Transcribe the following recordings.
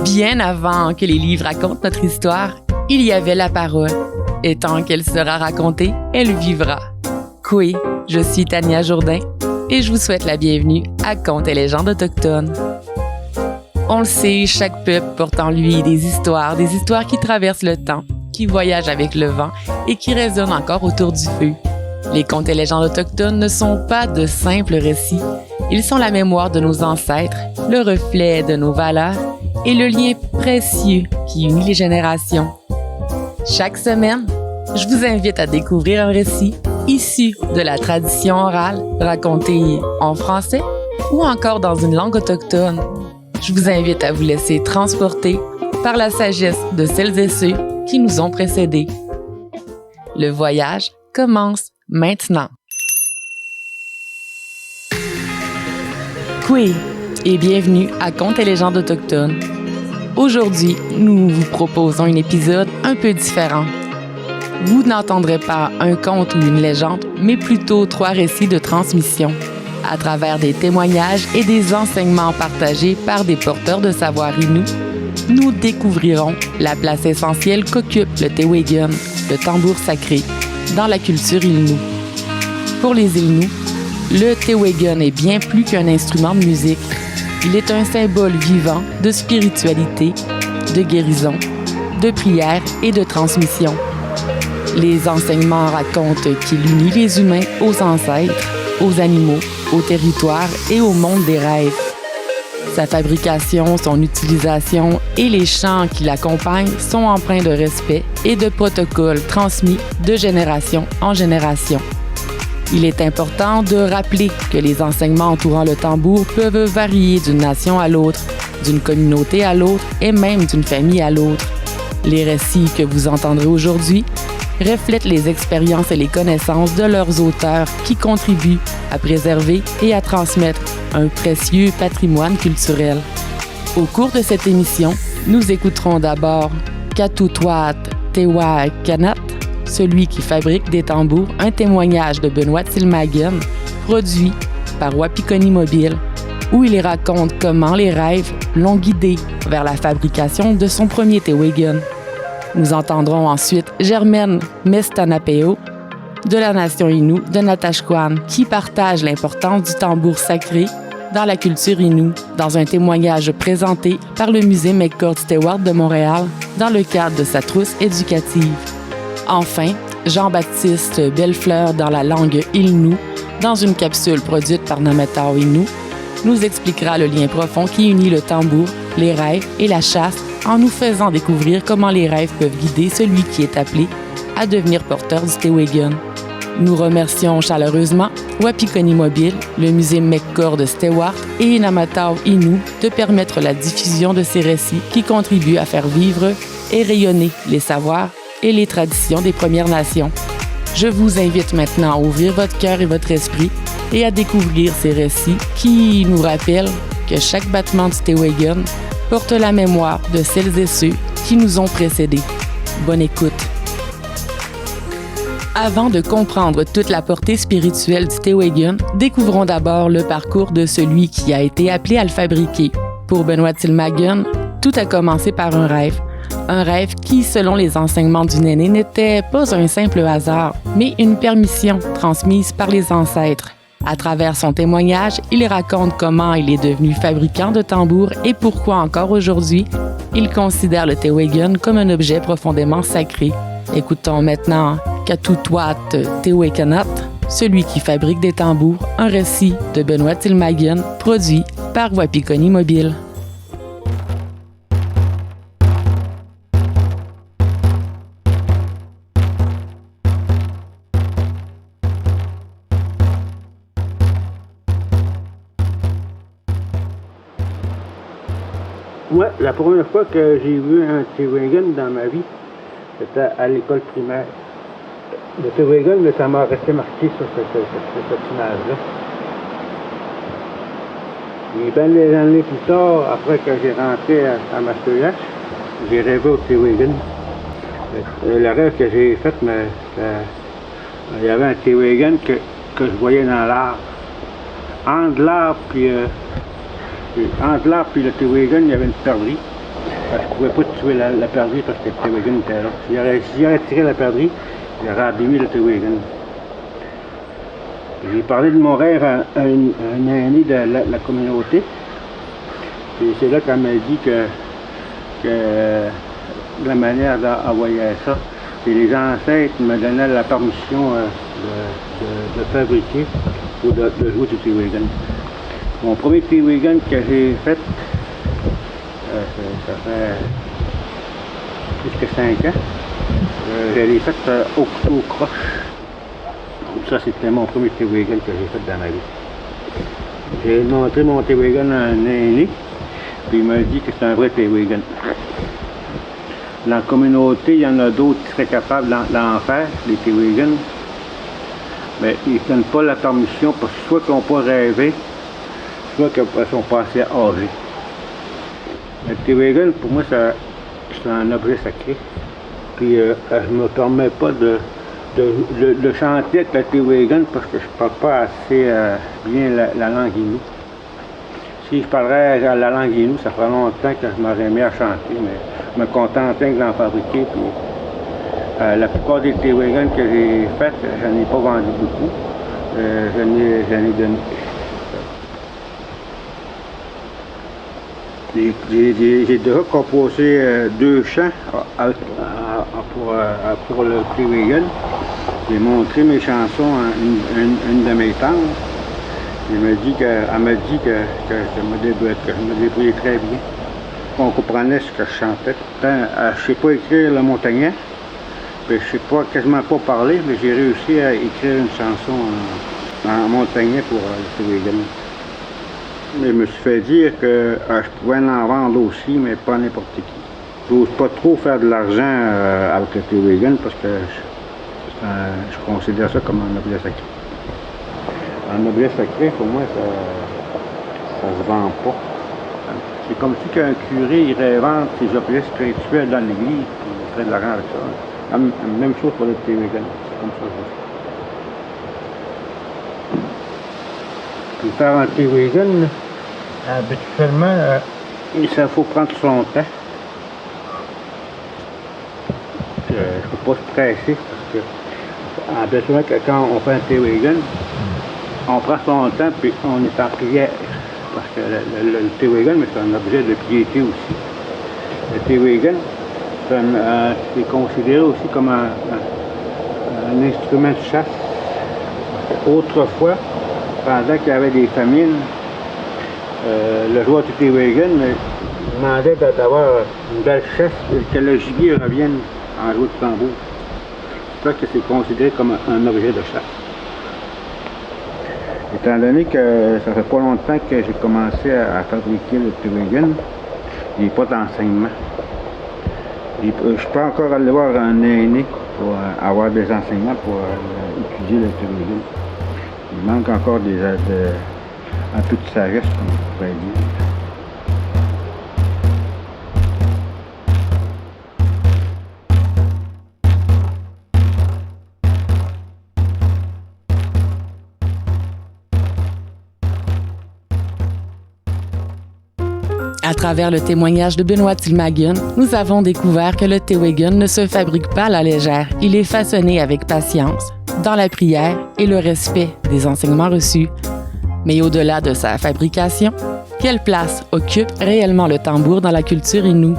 Bien avant que les livres racontent notre histoire, il y avait la parole. Et tant qu'elle sera racontée, elle vivra. Coué, je suis Tania Jourdain et je vous souhaite la bienvenue à Contes et légendes autochtones. On le sait, chaque peuple porte en lui des histoires qui traversent le temps, qui voyagent avec le vent et qui résonnent encore autour du feu. Les contes et légendes autochtones ne sont pas de simples récits. Ils sont la mémoire de nos ancêtres, le reflet de nos valeurs et le lien précieux qui unit les générations. Chaque semaine, je vous invite à découvrir un récit issu de la tradition orale, raconté en français ou encore dans une langue autochtone. Je vous invite à vous laisser transporter par la sagesse de celles et ceux qui nous ont précédés. Le voyage commence maintenant. Coué et bienvenue à Contes et légendes autochtones. Aujourd'hui, nous vous proposons un épisode un peu différent. Vous n'entendrez pas un conte ou une légende, mais plutôt 3 récits de transmission, à travers des témoignages et des enseignements partagés par des porteurs de savoir Innu. Nous découvrirons la place essentielle qu'occupe le Tewégun, le tambour sacré, dans la culture Innu. Pour les Innu, le Tewégun est bien plus qu'un instrument de musique. Il est un symbole vivant de spiritualité, de guérison, de prière et de transmission. Les enseignements racontent qu'il unit les humains aux ancêtres, aux animaux, au territoire et au monde des rêves. Sa fabrication, son utilisation et les chants qui l'accompagnent sont empreints de respect et de protocoles transmis de génération en génération. Il est important de rappeler que les enseignements entourant le tambour peuvent varier d'une nation à l'autre, d'une communauté à l'autre et même d'une famille à l'autre. Les récits que vous entendrez aujourd'hui reflètent les expériences et les connaissances de leurs auteurs qui contribuent à préserver et à transmettre un précieux patrimoine culturel. Au cours de cette émission, nous écouterons d'abord Katutwat Tewa Kanat, celui qui fabrique des tambours, un témoignage de Benoît Tilmagen, produit par Wapikoni Mobile, où il raconte comment les rêves l'ont guidé vers la fabrication de son premier Tewégun. Nous entendrons ensuite Germaine Mestanapeo, de la nation Innu de Natashquan, qui partage l'importance du tambour sacré dans la culture Innu, dans un témoignage présenté par le musée McCord Stewart de Montréal dans le cadre de sa trousse éducative. Enfin, Jean-Baptiste Bellefleur dans la langue Innu, dans une capsule produite par Namatao Innu, nous expliquera le lien profond qui unit le tambour, les rêves et la chasse en nous faisant découvrir comment les rêves peuvent guider celui qui est appelé à devenir porteur du Tewégun. Nous remercions chaleureusement Wapikoni Mobile, le musée McCord Stewart et Namatao Innu de permettre la diffusion de ces récits qui contribuent à faire vivre et rayonner les savoirs et les traditions des Premières Nations. Je vous invite maintenant à ouvrir votre cœur et votre esprit et à découvrir ces récits qui nous rappellent que chaque battement du Tewégun porte la mémoire de celles et ceux qui nous ont précédés. Bonne écoute! Avant de comprendre toute la portée spirituelle du Tewégun, découvrons d'abord le parcours de celui qui a été appelé à le fabriquer. Pour Benoît Tilmagen, tout a commencé par un rêve. Un rêve qui, selon les enseignements du Néné, n'était pas un simple hasard, mais une permission transmise par les ancêtres. À travers son témoignage, il raconte comment il est devenu fabricant de tambours et pourquoi encore aujourd'hui, il considère le Tewégun comme un objet profondément sacré. Écoutons maintenant Katutwat Tewa Kanat, celui qui fabrique des tambours, un récit de Benoît Tilmagen, produit par Wapikoni Mobile. Moi, la première fois que j'ai vu un Tewégun dans ma vie, c'était à l'école primaire. Le Tewégun, ça m'a resté marqué sur cette image-là. Et bien des années plus tard, après que j'ai rentré à ma CEH, j'ai rêvé au Tewégun. Le rêve que j'ai fait, il y avait un Tewégun que je voyais dans l'arbre. Entre l'arbre puis le Tewégun, il y avait une perdrix. Je ne pouvais pas tuer la perdrix parce que le Tewigin était là. Si j'aurais tiré la perdrix, j'aurais abîmé le Tewigin. J'ai parlé de mon rêve à une aînée de la communauté. Et c'est là qu'elle m'a dit que la manière d'envoyer ça, et les ancêtres me donnaient la permission de fabriquer ou de jouer du Tewigin. Mon premier Tewigin que j'ai fait, ça fait plus que 5 ans. Je l'ai fait au couteau croche. Ça, c'était mon premier Tewigin que j'ai fait dans ma vie. J'ai montré mon Tewigin à un aîné, puis il m'a dit que c'est un vrai Tewigin. Dans la communauté, il y en a d'autres qui seraient capables d'en faire, des Tewigin. Mais ils ne donnent pas la permission parce que soit qu'ils n'ont pas rêvé, soit qu'ils sont pas assez âgés. Le Tewigin, pour moi, c'est un objet sacré. Puis je ne me permets pas de chanter avec le Tewigin parce que je ne parle pas assez bien la langue Innu. Si je parlerais la langue Innu, ça ferait longtemps que je m'aurais mis à chanter, mais je me contentais d'en fabriquer. Puis, la plupart des Tewigin que j'ai faits, je n'en ai pas vendu beaucoup. J'en ai donné. J'ai déjà composé 2 chants pour le Tewigin. J'ai montré mes chansons à une de mes tantes. Elle m'a dit que je me débrouillais très bien. On comprenait ce que je chantais. Pourtant, je ne sais pas écrire le montagnais. Puis, je ne sais quasiment pas parler, mais j'ai réussi à écrire une chanson en montagnais pour le Tewigin. Mais je me suis fait dire que je pouvais en vendre aussi, mais pas n'importe qui. Je n'ose pas trop faire de l'argent avec le Tewigin parce que je considère ça comme un objet sacré. Un objet sacré, pour moi, ça se vend pas. C'est comme si qu'un curé irait vendre ses objets spirituels dans l'église et il ferait de l'argent avec ça. La même chose pour le Tewigin. C'est comme ça que je fais. Puis faire un Tewigin, habituellement, il faut prendre son temps. Je ne peux pas se presser parce que habituellement, quand on fait un Tewigin, on prend son temps puis on est en prière. Parce que le Tewigin, c'est un objet de piété aussi. Le Tewigin, c'est considéré aussi comme un instrument de chasse. Autrefois, pendant qu'il y avait des famines, le joueur du Tewigin demandait d'avoir une belle chasse et que le gibier revienne en jouant de tambour. C'est ça que c'est considéré comme un objet de chasse. Étant donné que ça fait pas longtemps que j'ai commencé à fabriquer le Tewigin, il n'y a pas d'enseignement. Je peux encore aller voir un aîné pour avoir des enseignements pour étudier le Tewigin. Il manque encore un peu de sagesse, comme on pourrait dire. À travers le témoignage de Benoît Tilmagen, nous avons découvert que le Tewigin ne se fabrique pas à la légère. Il est façonné avec patience, dans la prière et le respect des enseignements reçus. Mais au-delà de sa fabrication, quelle place occupe réellement le tambour dans la culture Innu?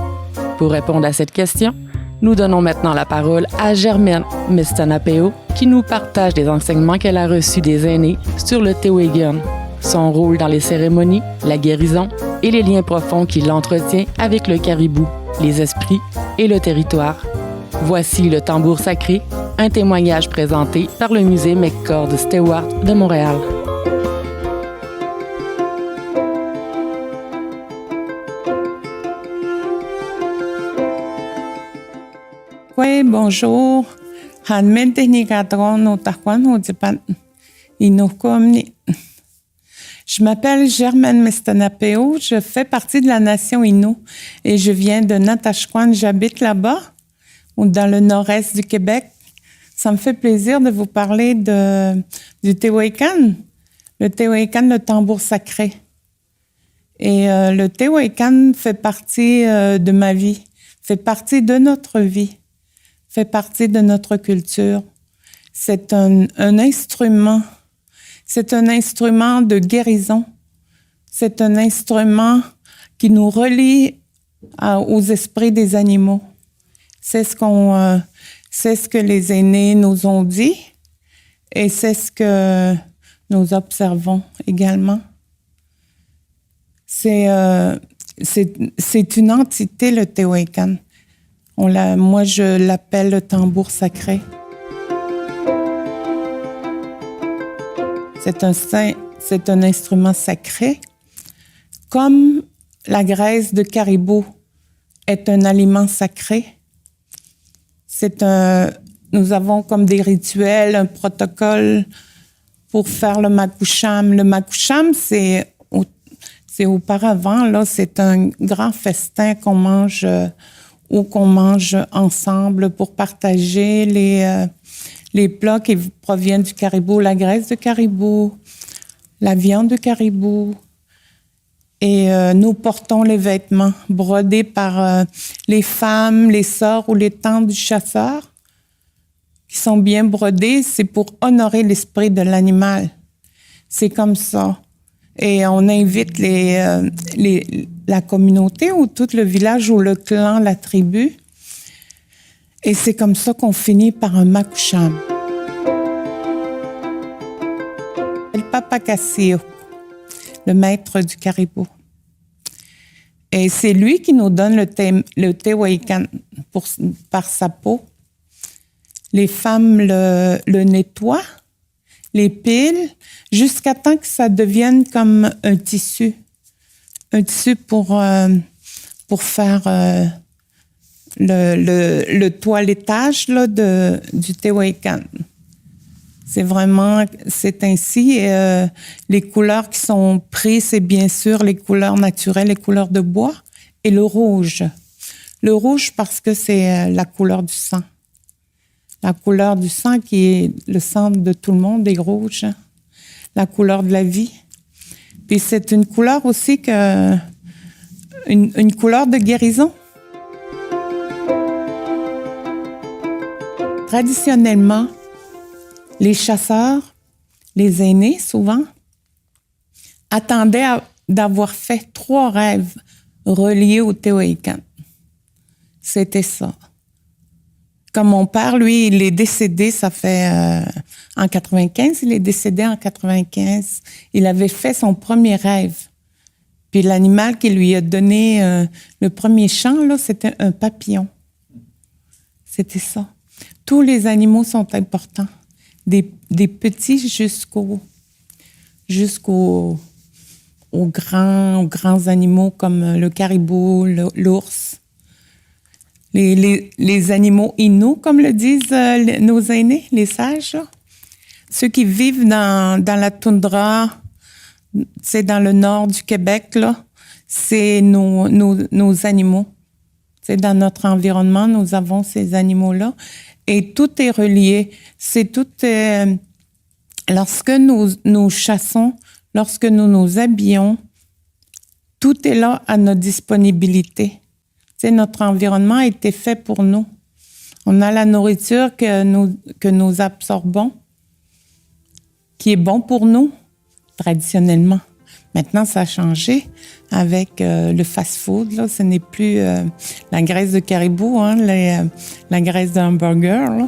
Pour répondre à cette question, nous donnons maintenant la parole à Germaine Mestanapeo qui nous partage des enseignements qu'elle a reçus des aînés sur le Tewigin, son rôle dans les cérémonies, la guérison et les liens profonds qu'il entretient avec le caribou, les esprits et le territoire. Voici le tambour sacré, un témoignage présenté par le musée McCord Stewart de Montréal. Oui, bonjour. Je m'appelle Germaine Mestanapeo, je fais partie de la nation Innu et je viens de Natashquan. J'habite là-bas, dans le nord-est du Québec. Ça me fait plaisir de vous parler du Tewigin. Le Tewigin, le tambour sacré. Et le Tehuelcan fait partie de ma vie, fait partie de notre vie, fait partie de notre culture. C'est un instrument. C'est un instrument de guérison. C'est un instrument qui nous relie aux esprits des animaux. C'est ce que les aînés nous ont dit et c'est ce que nous observons également. C'est une entité, le Tehuelcan. Moi, je l'appelle le tambour sacré. C'est un instrument sacré, comme la graisse de caribou est un aliment sacré. Nous avons comme des rituels, un protocole pour faire le makusham. Le makusham, c'est auparavant, là, c'est un grand festin qu'on mange ou qu'on mange ensemble pour partager les plats qui proviennent du caribou, la graisse de caribou, la viande de caribou. Et nous portons les vêtements brodés par les femmes, les sœurs ou les tantes du chasseur, qui sont bien brodés. C'est pour honorer l'esprit de l'animal. C'est comme ça. Et on invite la communauté ou tout le village ou le clan, la tribu. Et c'est comme ça qu'on finit par un makusham. Le Papa Cassio, le maître du caribou. Et c'est lui qui nous donne le Tehuelcan par sa peau. Les femmes le nettoient, les pilent, jusqu'à temps que ça devienne comme un tissu. Un tissu pour faire le toilettage là, du Tehuelcan. C'est ainsi. Les couleurs qui sont prises, c'est bien sûr les couleurs naturelles, les couleurs de bois, et le rouge. Le rouge parce que c'est la couleur du sang. La couleur du sang qui est le sang de tout le monde est rouge. La couleur de la vie. Puis c'est une couleur aussi une couleur de guérison. Traditionnellement, les chasseurs, les aînés souvent, attendaient d'avoir fait 3 rêves reliés au Tehuelcan. C'était ça. Comme mon père, lui, il est décédé, ça fait en 95, il est décédé en 95. Il avait fait son premier rêve. Puis l'animal qui lui a donné le premier chant, là, c'était un papillon. C'était ça. Tous les animaux sont importants. Des petits jusqu'aux grands animaux comme le caribou, l'ours. Les animaux inuits, comme le disent nos aînés, les sages, là. Ceux qui vivent dans la toundra, c'est dans le nord du Québec, là, c'est nos animaux. C'est dans notre environnement, nous avons ces animaux-là. Et tout est relié. Lorsque nous chassons, lorsque nous nous habillons, tout est là à notre disponibilité. Notre environnement a été fait pour nous. On a la nourriture que nous absorbons, qui est bon pour nous, traditionnellement. Maintenant, ça a changé avec le fast-food. Là. Ce n'est plus la graisse de caribou, hein, la graisse de hamburger. Là.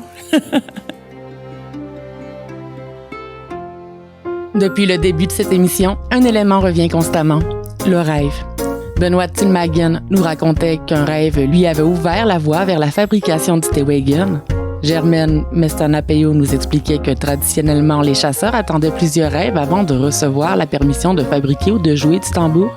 Depuis le début de cette émission, un élément revient constamment, le rêve. Benoît Tilmagen nous racontait qu'un rêve lui avait ouvert la voie vers la fabrication du Tehuelcan. Germaine Mestanapeo nous expliquait que traditionnellement, les chasseurs attendaient plusieurs rêves avant de recevoir la permission de fabriquer ou de jouer du tambour.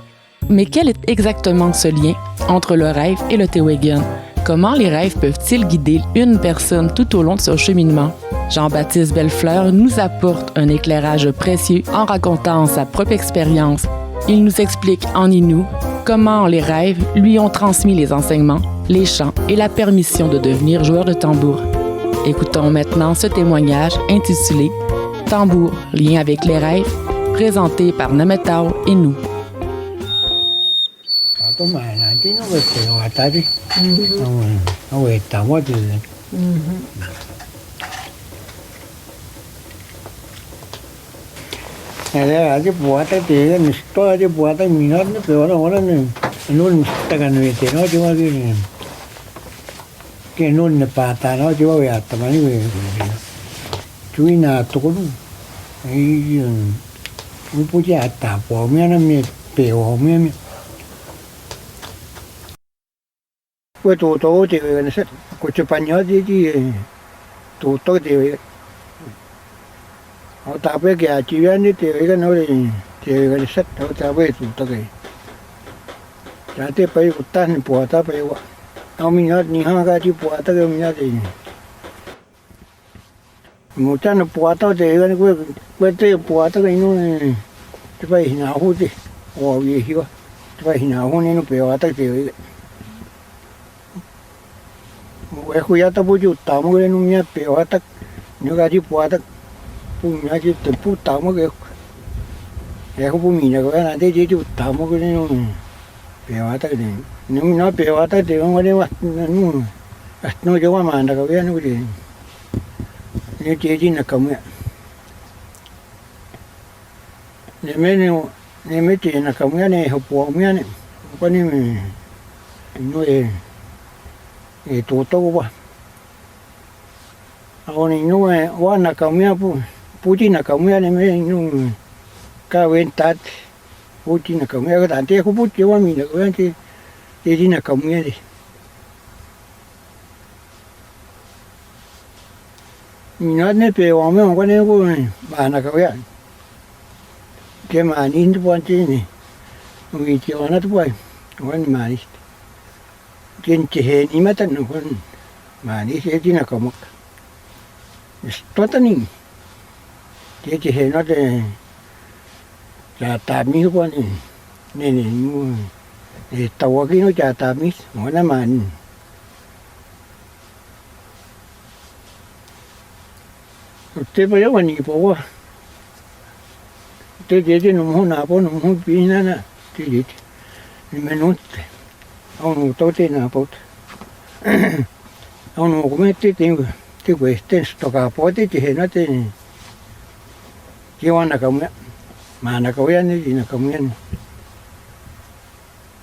Mais quel est exactement ce lien entre le rêve et le Tehuelcan? Comment les rêves peuvent-ils guider une personne tout au long de son cheminement? Jean-Baptiste Bellefleur nous apporte un éclairage précieux en racontant sa propre expérience. Il nous explique en inou comment les rêves lui ont transmis les enseignements, les chants et la permission de devenir joueur de tambour. Écoutons maintenant ce témoignage intitulé « Tambour, lien avec les rêves », présenté par Nametao Innu. mai là chứ nó về cái hòa ta đi nó về tao quá từ này là cái bùa ta thì cái to cái bùa ta mình nó về nó này luôn ta cần về thì nó chứ cái luôn là bà ta nó chứ về tao mới về chú ý là tôi cũng cái bố cha ta bỏ mẹ nó mẹ bèo mẹ quê tụi thì nó sẽ có chụp ảnh nhớ gì tụi tôi thì họ ta biết cái chỉ biết thì cái nó thì cái sách họ ta biết tụi tôi cái giá thì phải tan bỏ ta phải ông mình nhớ như hai cái chỉ bỏ ta cái mình nhớ thì một chân nó bỏ ta thì cái quê thì bỏ ta cái nó thì phải nào hút đi gì hiểu phải nào hút nên nó bỏ ta thì quê khuya ta bố chú tao mới nó nhát béo ta nếu cái gì bỏ ta bố nhát chỉ từ bố tao mới cái không bố mình là cái này thế chỉ chú tao mới cái nó béo ta thì nếu nó béo ta thì không có đi nó cho qua màn là cái nó gì nếu chỉ là cầm vậy nếu mấy chỉ là cầm cái này học bộ cái này có nên mình nuôi tụi tôi quá, ông nó quá là cầm nhá bố chỉ là cầm nhá này mấy nó cá bên tát bố chỉ là cầm nhá cái đàn tía không bố chỉ quá mình là cái chỉ là cầm nhá đi, mình nói nên về hoàng mấy ông có nên có bà là cầm nhá, cái mà nhìn tôi quan chỉ này, mình chỉ nói tôi vậy, quan mà đi. Trên chế ni mà tận nó mà đi chế chỉ là có một tốt tận đi chế nó để trả tạm như con này để tàu cái nó trả tạm ít mỗi năm mà thế bây giờ mình đi phố thế chế nó không nào phố nó không bị nè thế gì mình nói ông tôi tên là bột ông cũng biết tên quê tên stoka bột thì nó tên chỉ quan là công mà là công nhân gì là công nhân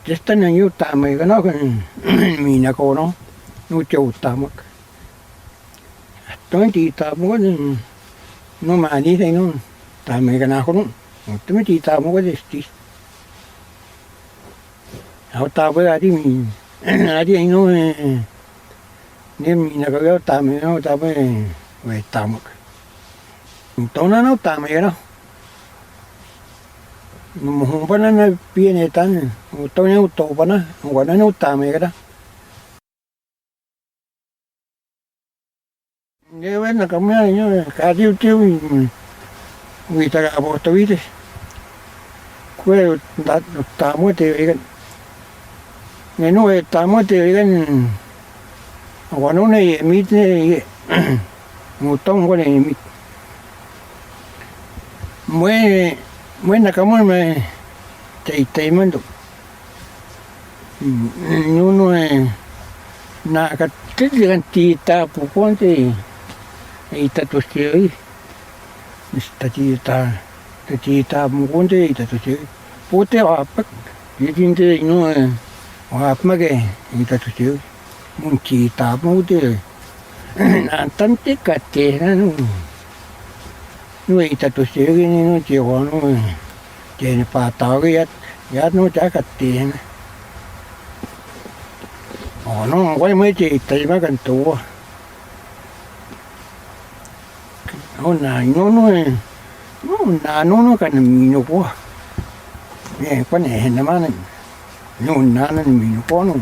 chỉ tên là nhiều tạm mấy cái nó mình là cô nó chịu tạm mất tôi chỉ tạm mất nó mà đi thấy nó tạm mấy cái nào không tôi chỉ tạm mất cái gì họ tao với ai đi mình ai đi anh nói nên mình là cái tao mình nó tao với về tao một tôi nó tao mày đó mà không phải nó bia này tan tôi nó tổ vào nó không phải nó tao mày cái đó nếu là cái này nhá cá tiêu vì ta gặp tôi biết đi quê đã tao mới tiêu cái ngày nó tao mới tiêu cái còn nó này mít này một tông cái này mít mới là cảm ơn mà chạy mới được nó là cái cái gì cái ta phụ quan thì ta tôi chơi ta phụ quan thì ta tôi chơi phụ theo áp cái gì thì nó áp mà cái ta tôi chơi muốn chỉ ta muốn thì anh tận tất cả thế nó nuôi ta tôi chơi cái nó chịu nó chơi nó phá tao cái giá nó trả cả tiền nó quay mấy chị tay mấy cần tụ nó là nó cần mình nó quá nghe cái này là mà nó mình có nó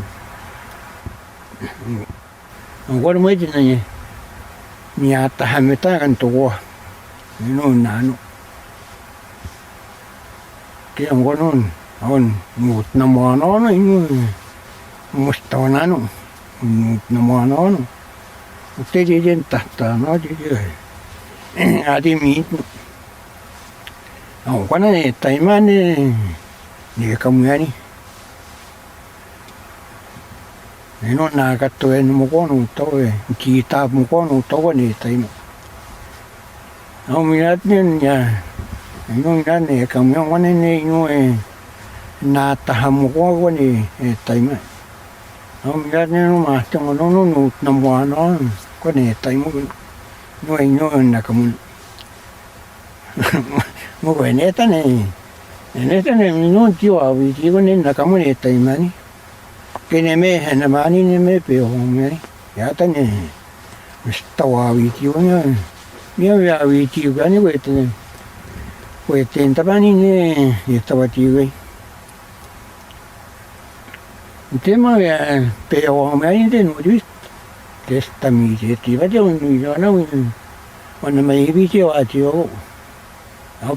quay mấy chị này nhà ta người ta cần tụ nó cái ông có nó một năm mà nó một tàu nó một năm mà nó cái gì trên tạt nó chứ đi mít ông có này tay mà này để công nghệ đi Ino nā kato e numo kono tau e, ki tā mo kono tau ne taimo. Au minatne nia, ino minatne e ka mea wane ne ino e nā taha mo kono ne e taimo. Au minatne no ma tongo nono no na moana ko ne taimo no ino na kamun. Mo ko ne tane. Ne tane ino tio awi tio ne na kamun e taimani. Kene me hena mani ne me pe o me ya tane stawa wi ti o ne ya wi ti ga ni we tenta bani ne e stawa ti we tema ya pe o me ni de no ri testa mi ti va de un no na un me vi ti o ti o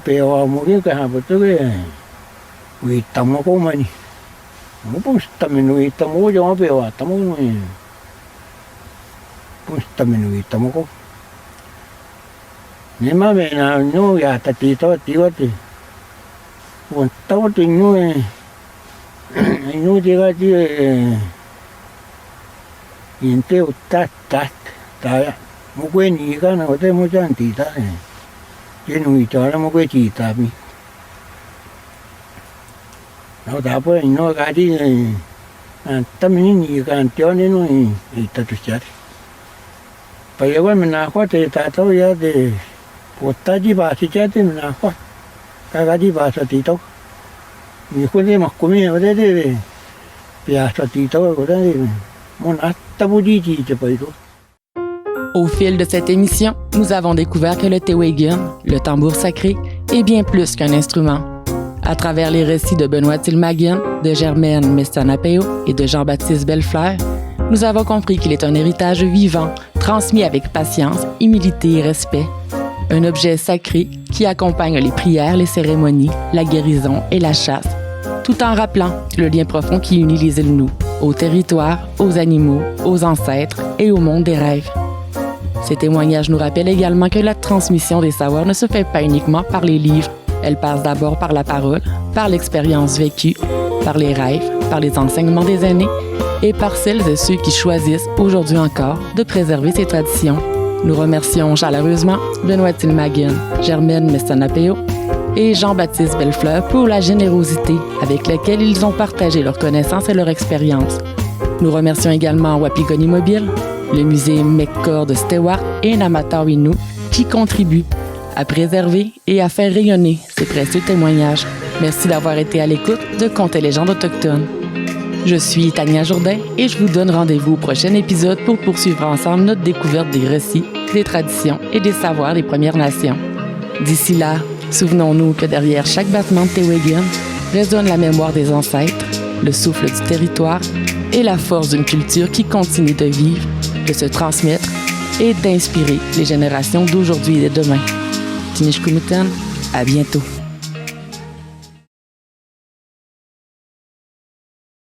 pe o mo ke ka ha bo to we tamo ko mani mo pustaminu itamo jo ape wa tamo pustaminu itamo ko ne ma me na no ya ta ti to ti wa ti won tawo ti no no ti ga ti inte uta ta ya mo ko ni ga na o te mo jan ti ta ke no i ta mo ko ti ta mi no da poi no gadi tamini ni cantione no i tatucciati poi io me na qua te tato ya de potaji basi chate me na qua cagadi basa tito mi quindi ma come vedete piazza tito guardate mon attabuji te poi. Au fil de cette émission, nous avons découvert que le Tewéguin, le tambour sacré, est bien plus qu'un instrument. À travers les récits de Benoît Tilmagen, de Germaine Mestanapeo et de Jean-Baptiste Bellefleur, nous avons compris qu'il est un héritage vivant, transmis avec patience, humilité et respect. Un objet sacré qui accompagne les prières, les cérémonies, la guérison et la chasse, tout en rappelant le lien profond qui unit les Inuits, au territoire, aux animaux, aux ancêtres et au monde des rêves. Ces témoignages nous rappellent également que la transmission des savoirs ne se fait pas uniquement par les livres. Elle passe d'abord par la parole, par l'expérience vécue, par les rêves, par les enseignements des aînés et par celles et ceux qui choisissent aujourd'hui encore de préserver ces traditions. Nous remercions chaleureusement Benoît Tilmagen, Germaine Mestanapeo et Jean-Baptiste Bellefleur pour la générosité avec laquelle ils ont partagé leurs connaissances et leur expérience. Nous remercions également Wapikoni Mobile, le musée McCord de Stewart et Namataw Innu qui contribuent à préserver et à faire rayonner ces précieux témoignages. Merci d'avoir été à l'écoute de Contes et légendes autochtones. Je suis Tania Jourdain et je vous donne rendez-vous au prochain épisode pour poursuivre ensemble notre découverte des récits, des traditions et des savoirs des Premières Nations. D'ici là, souvenons-nous que derrière chaque battement de Tewéguin résonne la mémoire des ancêtres, le souffle du territoire et la force d'une culture qui continue de vivre, de se transmettre et d'inspirer les générations d'aujourd'hui et de demain. Tinishkumuten, à bientôt.